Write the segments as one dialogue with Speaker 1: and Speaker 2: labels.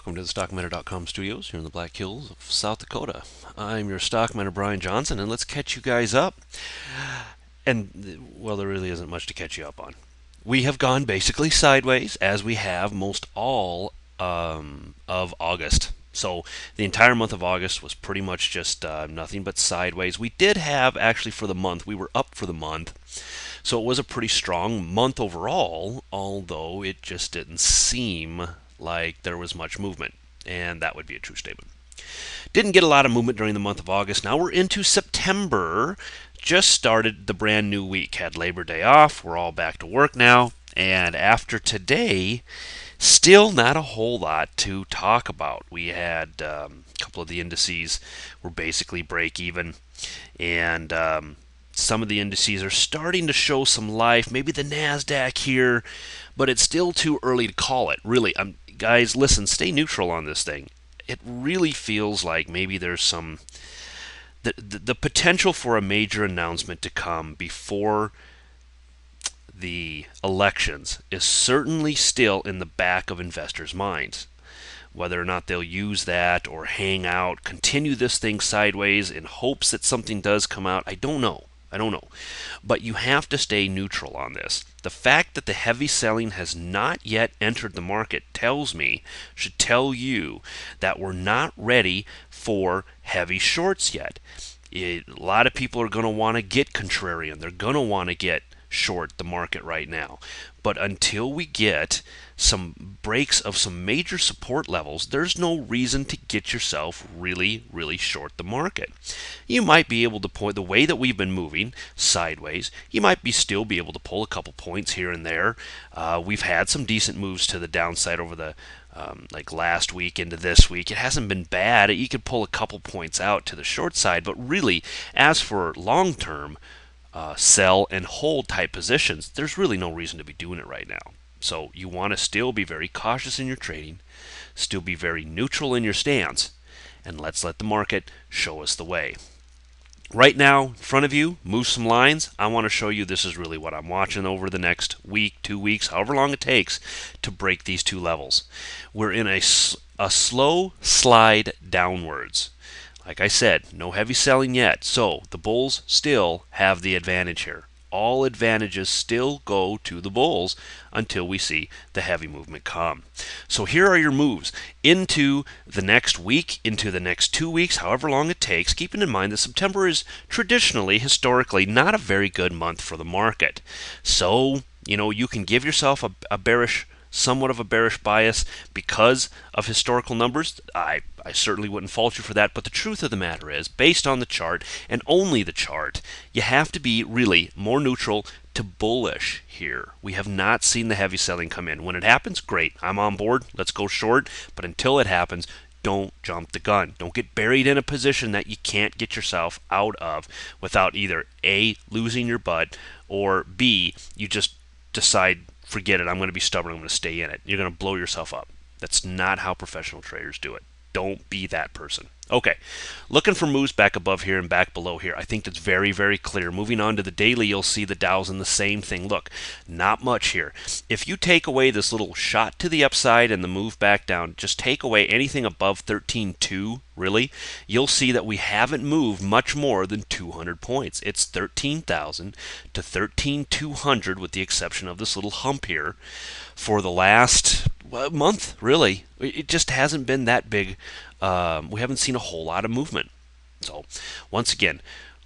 Speaker 1: welcome to the StockMiner.com studios here in the Black Hills of South Dakota. I'm your stockminer Brian Johnson, and let's catch you guys up. And, well, there really isn't much to catch you up on. We have gone basically sideways, as we have most all of August. So the entire month of August was pretty much just nothing but sideways. We did have, actually, for the month, we were up for the month. So it was a pretty strong month overall, although it just didn't seem like there was much movement. And that would be a true statement. Didn't get a lot of movement during the month of August. Now we're into September. Just started the brand new week. Had Labor Day off. We're all back to work now. And after today, still not a whole lot to talk about. We had a couple of the indices were basically break even. And some of the indices are starting to show some life. Maybe the NASDAQ here, but it's still too early to call it. Really, guys, listen, stay neutral on this thing. It really feels like maybe there's some the potential for a major announcement to come before the elections is certainly still in the back of investors' minds. Whether or not they'll use that or hang out, continue this thing sideways in hopes that something does come out, I don't know. But you have to stay neutral on this. The fact that the heavy selling has not yet entered the market should tell you that we're not ready for heavy shorts yet. A lot of people are going to want to get contrarian. They're going to want to get short the market right now. But until we get some breaks of some major support levels, there's no reason to get yourself really short the market. You might be able to point the way that we've been moving sideways. You might still be able to pull a couple points here and there. We've had some decent moves to the downside over the like last week into this week. It hasn't been bad. You could pull a couple points out to the short side, but really, as for long term sell and hold type positions, there's really no reason to be doing it right now. So you want to still be very cautious in your trading, still be very neutral in your stance, and let's let the market show us the way. Right now, in front of you, move some lines. I want to show you this is really what I'm watching over the next week, 2 weeks, however long it takes to break these two levels. We're in a slow slide downwards. Like I said, no heavy selling yet, so the bulls still have the advantage here. All advantages still go to the bulls until we see the heavy movement come. So here are your moves into the next week, into the next 2 weeks, however long it takes, keeping in mind that September is traditionally, historically, not a very good month for the market. So, you can give yourself somewhat of a bearish bias because of historical numbers. I certainly wouldn't fault you for that, but the truth of the matter is, based on the chart, and only the chart, you have to be really more neutral to bullish here. We have not seen the heavy selling come in. When it happens, great. I'm on board. Let's go short. But until it happens, don't jump the gun. Don't get buried in a position that you can't get yourself out of without either A, losing your butt, or B, you just decide, forget it, I'm going to be stubborn, I'm going to stay in it. You're going to blow yourself up. That's not how professional traders do it. Don't be that person. Okay, looking for moves back above here and back below here. I think that's very clear. Moving on to the daily, you'll see the Dow's in the same thing. Look, not much here. If you take away this little shot to the upside and the move back down, just take away anything above 13.2, really, you'll see that we haven't moved much more than 200 points. It's 13,000 to 13,200 with the exception of this little hump here for the last month, really. It just hasn't been that big. We haven't seen a whole lot of movement. So, once again,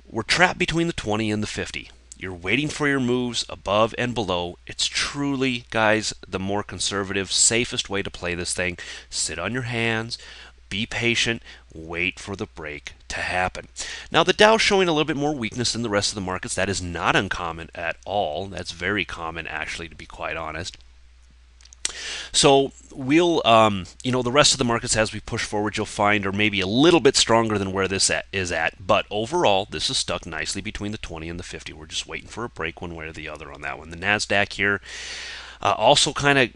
Speaker 1: we're trapped between the 20 and the 50. You're waiting for your moves above and below. It's truly, guys, the more conservative, safest way to play this thing. Sit on your hands, be patient, wait for the break to happen. Now, the Dow's showing a little bit more weakness than the rest of the markets. That is not uncommon at all. That's very common, actually, to be quite honest. So we'll, the rest of the markets as we push forward, you'll find are maybe a little bit stronger than where this is at. But overall, this is stuck nicely between the 20 and the 50. We're just waiting for a break one way or the other on that one. The NASDAQ here, also kind of,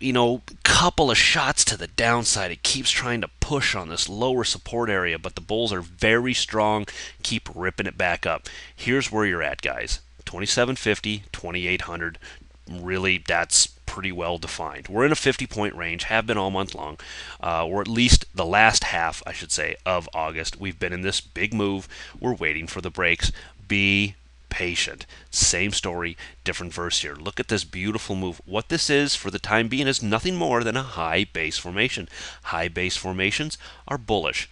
Speaker 1: couple of shots to the downside. It keeps trying to push on this lower support area, but the bulls are very strong. Keep ripping it back up. Here's where you're at, guys. 2750, 2800. Really, that's pretty well defined. We're in a 50-point range, have been all month long, or at least the last half, I should say, of August. We've been in this big move. We're waiting for the breaks. Be patient. Same story, different verse here. Look at this beautiful move. What this is for the time being is nothing more than a high base formation. High base formations are bullish.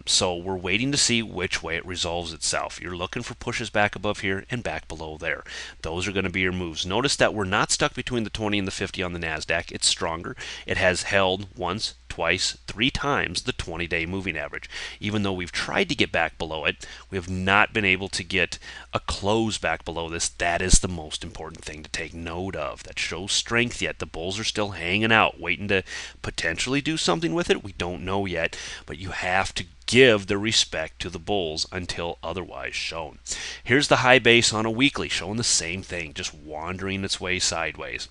Speaker 1: So we're waiting to see which way it resolves itself. You're looking for pushes back above here and back below there. Those are going to be your moves. Notice that we're not stuck between the 20 and the 50 on the NASDAQ. It's stronger. It has held once, twice, 3 times the 20-day moving average. Even though we've tried to get back below it, we have not been able to get a close back below this. That is the most important thing to take note of. That shows strength yet. The bulls are still hanging out, waiting to potentially do something with it. We don't know yet, but you have to give the respect to the bulls until otherwise shown. Here's the high base on a weekly, showing the same thing, just wandering its way sideways.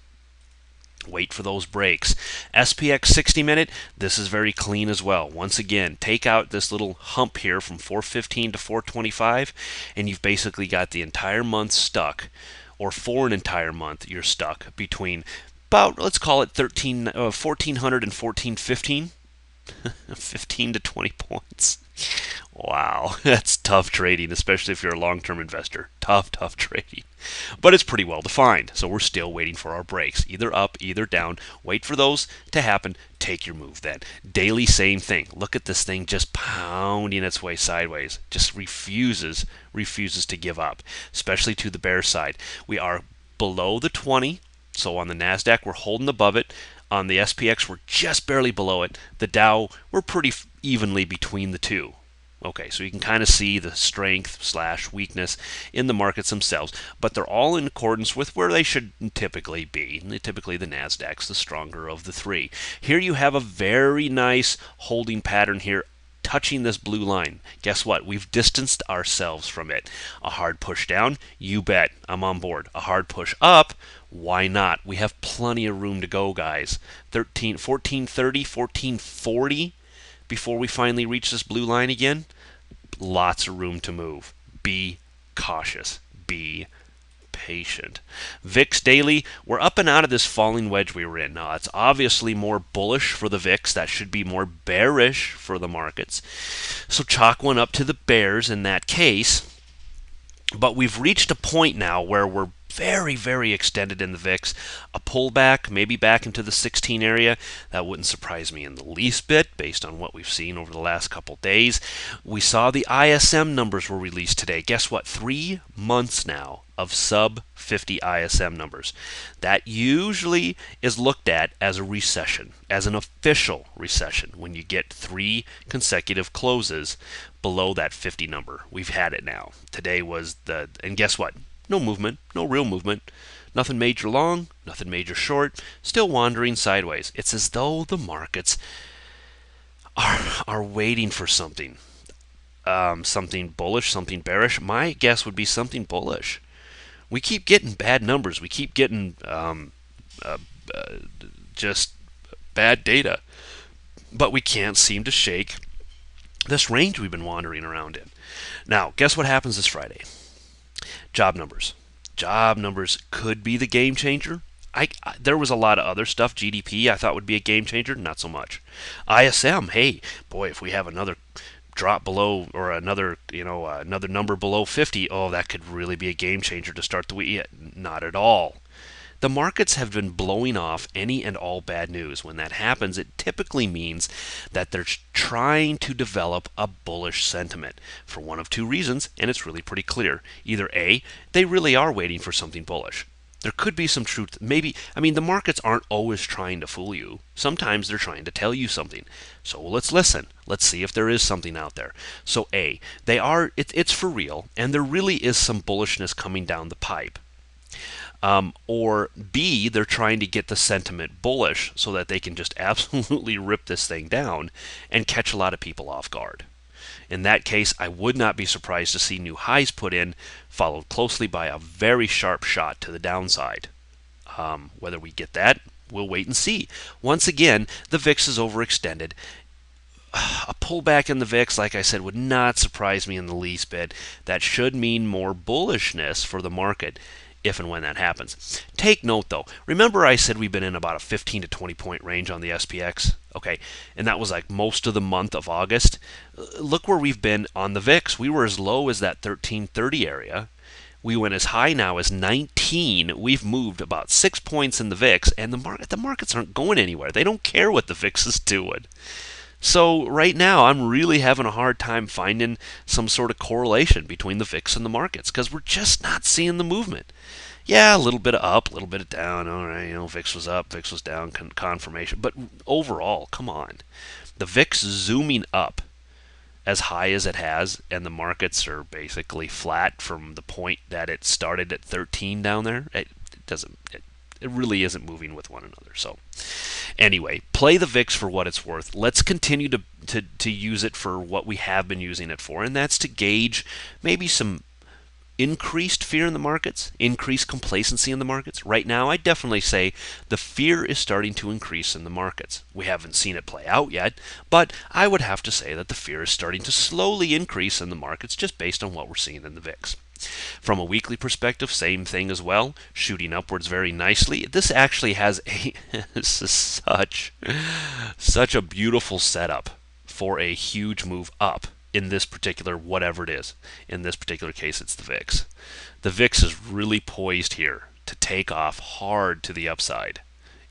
Speaker 1: Wait for those breaks. SPX 60-minute, this is very clean as well. Once again, take out this little hump here from 415 to 425, and you've basically got the entire month stuck, or for an entire month, you're stuck between about, let's call it 1400 and 1415. 15 to 20 points. Wow, that's tough trading, especially if you're a long-term investor. Tough trading. But it's pretty well defined, so we're still waiting for our breaks. Either up, either down. Wait for those to happen. Take your move then. Daily, same thing. Look at this thing just pounding its way sideways. Just refuses to give up, especially to the bear side. We are below the 20, so on the NASDAQ, we're holding above it. On the SPX, we're just barely below it. The Dow, we're pretty evenly between the two. Okay, so you can kind of see the strength/weakness in the markets themselves, but they're all in accordance with where they should typically be. Typically, the NASDAQ's the stronger of the three. Here you have a very nice holding pattern here, touching this blue line. Guess what? We've distanced ourselves from it. A hard push down, you bet, I'm on board. A hard push up, why not? We have plenty of room to go, guys. 1430, 1440 before we finally reach this blue line again. Lots of room to move. Be cautious. Be patient. VIX daily, we're up and out of this falling wedge we were in. Now, it's obviously more bullish for the VIX. That should be more bearish for the markets. So chalk one up to the bears in that case. But we've reached a point now where we're very extended in the VIX. A pullback, maybe back into the 16 area, that wouldn't surprise me in the least bit based on what we've seen over the last couple days. We saw the ISM numbers were released today. Guess what? 3 months now of sub 50 ISM numbers. That usually is looked at as a recession, as an official recession, when you get 3 consecutive closes below that 50 number. We've had it now. Today was and guess what? No movement, no real movement. Nothing major long, nothing major short, still wandering sideways. It's as though the markets are waiting for something. Something bullish, something bearish. My guess would be something bullish. We keep getting bad numbers. We keep getting just bad data. But we can't seem to shake this range we've been wandering around in. Now, guess what happens this Friday? Job numbers. Job numbers could be the game changer. There was a lot of other stuff. GDP I thought would be a game changer. Not so much. ISM, hey, boy, if we have another drop below or another number below 50, oh, that could really be a game changer to start the week. Not at all. The markets have been blowing off any and all bad news. When that happens, it typically means that they're trying to develop a bullish sentiment for one of 2 reasons, and it's really pretty clear. Either A, they really are waiting for something bullish. There could be some truth. Maybe, the markets aren't always trying to fool you. Sometimes they're trying to tell you something. So let's listen. Let's see if there is something out there. So A, it's for real, and there really is some bullishness coming down the pipe. Or B, they're trying to get the sentiment bullish so that they can just absolutely rip this thing down and catch a lot of people off guard. In that case, I would not be surprised to see new highs put in, followed closely by a very sharp shot to the downside. Whether we get that, we'll wait and see. Once again, the VIX is overextended. A pullback in the VIX, like I said, would not surprise me in the least bit. That should mean more bullishness for the market. if and when that happens. Take note though. Remember I said we've been in about a 15 to 20 point range on the SPX? Okay, and that was like most of the month of August. Look where we've been on the VIX. We were as low as that 1330 area. We went as high now as 19. We've moved about 6 points in the VIX, and the markets aren't going anywhere. They don't care what the VIX is doing. So right now, I'm really having a hard time finding some sort of correlation between the VIX and the markets because we're just not seeing the movement. Yeah, a little bit of up, a little bit of down. All right, VIX was up, VIX was down, confirmation. But overall, come on. The VIX zooming up as high as it has, and the markets are basically flat from the point that it started at 13 down there. It doesn't. It really isn't moving with one another. So anyway, play the VIX for what it's worth. Let's continue to use it for what we have been using it for, and that's to gauge maybe some increased fear in the markets, increased complacency in the markets. Right now, I definitely say the fear is starting to increase in the markets. We haven't seen it play out yet, but I would have to say that the fear is starting to slowly increase in the markets just based on what we're seeing in the VIX. From a weekly perspective, same thing as well, shooting upwards very nicely. This actually has this is such a beautiful setup for a huge move up in this particular whatever it is. In this particular case, it's the VIX. The VIX is really poised here to take off hard to the upside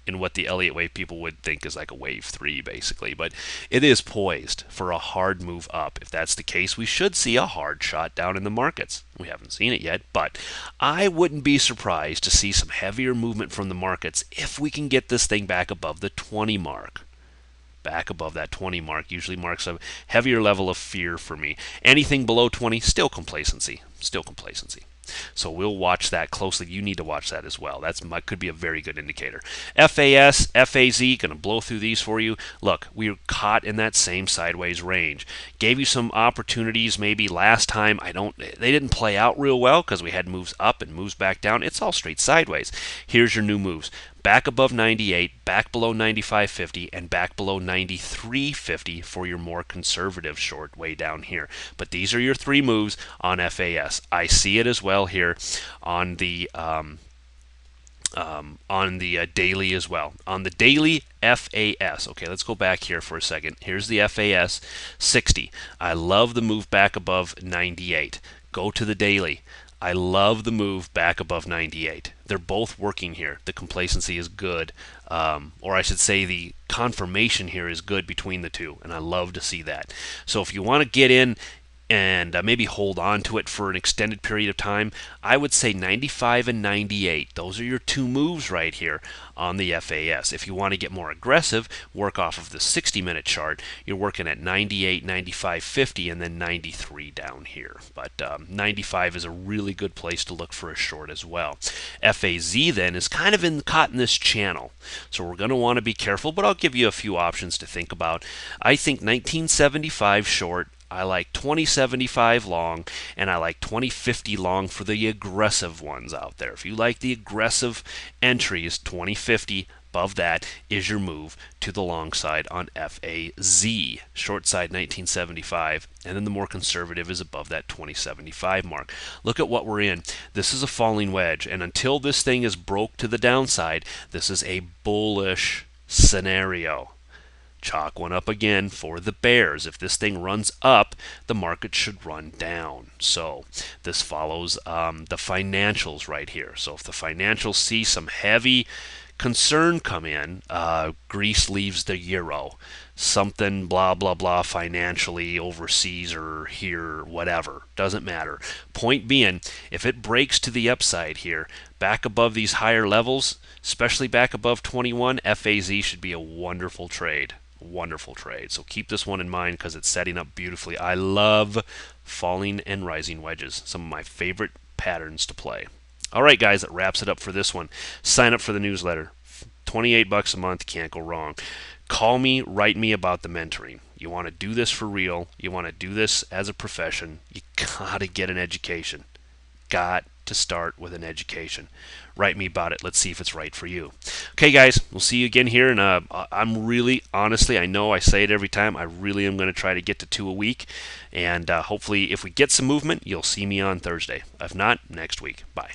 Speaker 1: in what the Elliott wave people would think is like a wave 3 basically, but it is poised for a hard move up. If that's the case, we should see a hard shot down in the markets. We haven't seen it yet, but I wouldn't be surprised to see some heavier movement from the markets if we can get this thing back above the 20 mark. Back above that 20 mark usually marks a heavier level of fear for me. Anything below 20, still complacency. Still complacency. So we'll watch that closely. You need to watch that as well. That could be a very good indicator. FAS, FAZ, going to blow through these for you. Look, we were caught in that same sideways range. Gave you some opportunities maybe last time. They didn't play out real well because we had moves up and moves back down. It's all straight sideways. Here's your new moves. Back above 98, back below 95.50, and back below 93.50 for your more conservative short way down here. But these are your three moves on FAS. I see it as well here on the daily as well. On the daily FAS. Okay, let's go back here for a second. Here's the FAS 60. I love the move back above 98. Go to the daily. I love the move back above 98. They're both working here. The complacency is good, or I should say the confirmation here is good between the two, and I love to see that. So if you want to get in and maybe hold on to it for an extended period of time, I would say 95 and 98. Those are your two moves right here on the FAS. If you want to get more aggressive, work off of the 60-minute chart. You're working at 98, 95, 50, and then 93 down here. But 95 is a really good place to look for a short as well. FAZ then is kind of caught in this channel, so we're going to want to be careful, but I'll give you a few options to think about. I think 1975 short, I like 2075 long, and I like 2050 long for the aggressive ones out there. If you like the aggressive entries, 2050 above that is your move to the long side on FAZ. Short side 1975, and then the more conservative is above that 2075 mark. Look at what we're in. This is a falling wedge, and until this thing is broke to the downside, this is a bullish scenario. Chalk one up again for the bears. If this thing runs up, the market should run down. So this follows the financials right here. So if the financials see some heavy concern come in, Greece leaves the euro, something blah blah blah financially overseas or here, whatever, doesn't matter. Point being, if it breaks to the upside here, back above these higher levels, especially back above 21, FAZ should be a wonderful trade. Wonderful trade. So keep this one in mind because it's setting up beautifully. I love falling and rising wedges. Some of my favorite patterns to play. All right, guys, that wraps it up for this one. Sign up for the newsletter. $28 a month, can't go wrong. Call me, write me about the mentoring. You want to do this for real. You want to do this as a profession. You got to get an education. Got to start with an education. Write me about it. Let's see if it's right for you. Okay, guys, we'll see you again here. And I'm really, honestly, I know I say it every time, I really am going to try to get to 2 a week. And hopefully, if we get some movement, you'll see me on Thursday. If not, next week. Bye.